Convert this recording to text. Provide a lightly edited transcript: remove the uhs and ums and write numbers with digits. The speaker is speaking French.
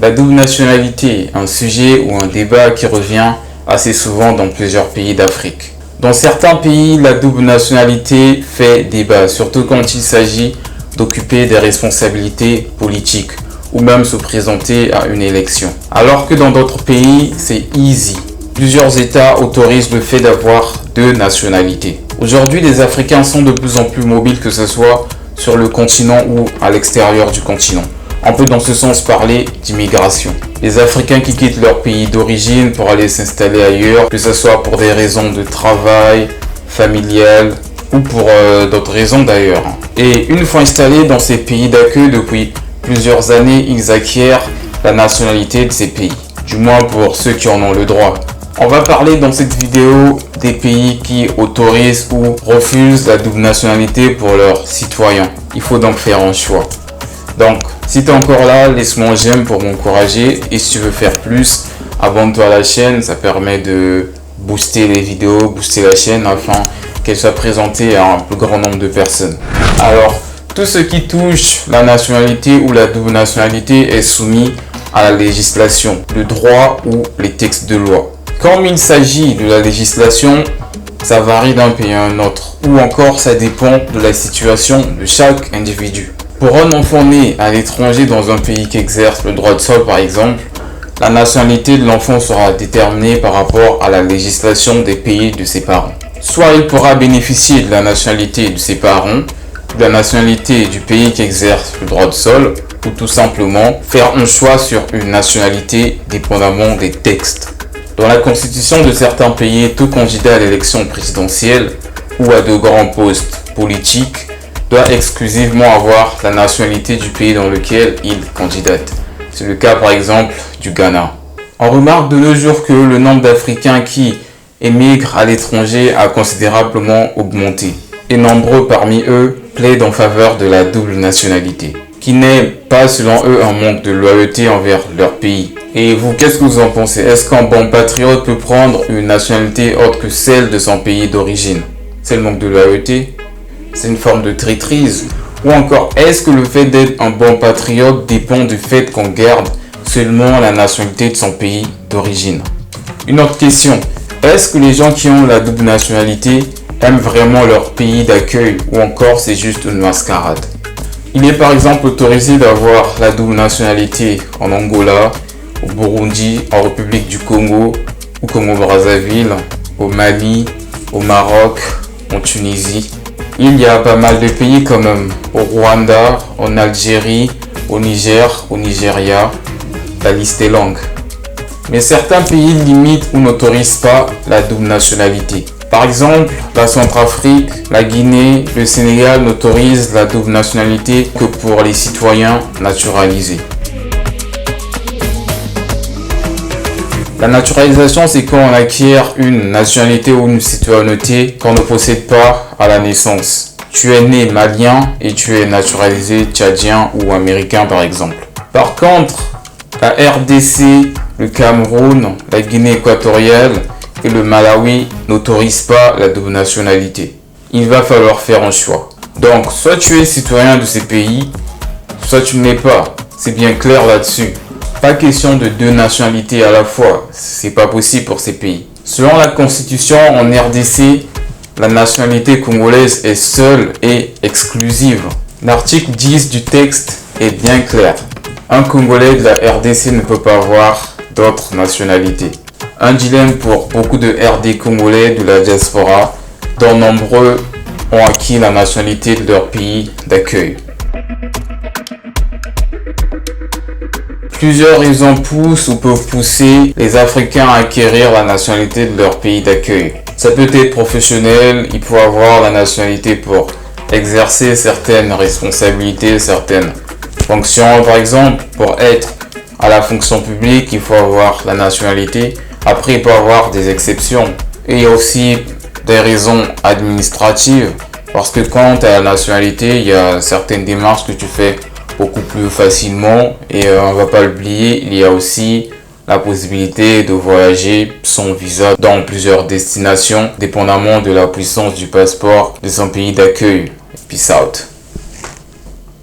La double nationalité, un sujet ou un débat qui revient assez souvent dans plusieurs pays d'Afrique. Dans certains pays, la double nationalité fait débat, surtout quand il s'agit d'occuper des responsabilités politiques ou même se présenter à une élection. Alors que dans d'autres pays, c'est easy. Plusieurs États autorisent le fait d'avoir deux nationalités. Aujourd'hui, les Africains sont de plus en plus mobiles, que ce soit sur le continent ou à l'extérieur du continent. On peut dans ce sens parler d'immigration. Les Africains qui quittent leur pays d'origine pour aller s'installer ailleurs, que ce soit pour des raisons de travail, familiales ou pour d'autres raisons d'ailleurs. Et une fois installés dans ces pays d'accueil depuis plusieurs années, ils acquièrent la nationalité de ces pays. Du moins pour ceux qui en ont le droit. On va parler dans cette vidéo des pays qui autorisent ou refusent la double nationalité pour leurs citoyens. Il faut donc faire un choix. Donc, si tu es encore là, laisse-moi un j'aime pour m'encourager. Et si tu veux faire plus, abonne-toi à la chaîne. Ça permet de booster les vidéos, booster la chaîne afin qu'elle soit présentée à un plus grand nombre de personnes. Alors, tout ce qui touche la nationalité ou la double nationalité est soumis à la législation, le droit ou les textes de loi. Comme il s'agit de la législation, ça varie d'un pays à un autre. Ou encore, ça dépend de la situation de chaque individu. Pour un enfant né à l'étranger dans un pays qui exerce le droit de sol par exemple, la nationalité de l'enfant sera déterminée par rapport à la législation des pays de ses parents. Soit il pourra bénéficier de la nationalité de ses parents, de la nationalité du pays qui exerce le droit de sol, ou tout simplement faire un choix sur une nationalité dépendamment des textes. Dans la constitution de certains pays, tout candidat à l'élection présidentielle ou à de grands postes politiques doit exclusivement avoir la nationalité du pays dans lequel il candidate. C'est le cas par exemple du Ghana. On remarque de nos jours que le nombre d'Africains qui émigrent à l'étranger a considérablement augmenté. Et nombreux parmi eux plaident en faveur de la double nationalité, qui n'est pas selon eux un manque de loyauté envers leur pays. Et vous, qu'est-ce que vous en pensez? Est-ce qu'un bon patriote peut prendre une nationalité autre que celle de son pays d'origine? C'est le manque de loyauté? C'est une forme de traîtrise? Ou encore, est-ce que le fait d'être un bon patriote dépend du fait qu'on garde seulement la nationalité de son pays d'origine? Une autre question, est-ce que les gens qui ont la double nationalité aiment vraiment leur pays d'accueil ou encore c'est juste une mascarade? Il est par exemple autorisé d'avoir la double nationalité en Angola, au Burundi, en République du Congo, au Congo-Brazzaville, au Mali, au Maroc, en Tunisie. Il y a pas mal de pays quand même, au Rwanda, en Algérie, au Niger, au Nigeria, la liste est longue. Mais certains pays limitent ou n'autorisent pas la double nationalité. Par exemple, la Centrafrique, la Guinée, le Sénégal n'autorisent la double nationalité que pour les citoyens naturalisés. La naturalisation, c'est quand on acquiert une nationalité ou une citoyenneté qu'on ne possède pas à la naissance. Tu es né malien et tu es naturalisé tchadien ou américain par exemple. Par contre, la RDC, le Cameroun, la Guinée équatoriale et le Malawi n'autorisent pas la double nationalité. Il va falloir faire un choix. Donc, soit tu es citoyen de ces pays, soit tu ne l'es pas. C'est bien clair là-dessus. Pas question de deux nationalités à la fois, c'est pas possible pour ces pays. Selon la constitution en RDC, la nationalité congolaise est seule et exclusive. L'article 10 du texte est bien clair. Un Congolais de la RDC ne peut pas avoir d'autres nationalités. Un dilemme pour beaucoup de RD congolais de la diaspora, dont nombreux ont acquis la nationalité de leur pays d'accueil. Plusieurs raisons poussent ou peuvent pousser les Africains à acquérir la nationalité de leur pays d'accueil. Ça peut être professionnel, il faut avoir la nationalité pour exercer certaines responsabilités, certaines fonctions. Par exemple, pour être à la fonction publique, il faut avoir la nationalité. Après, il peut y avoir des exceptions. Et il y a aussi des raisons administratives. Parce que quand tu as la nationalité, il y a certaines démarches que tu fais beaucoup plus facilement. Et on ne va pas l'oublier, il y a aussi la possibilité de voyager sans visa dans plusieurs destinations, dépendamment de la puissance du passeport de son pays d'accueil. Peace out.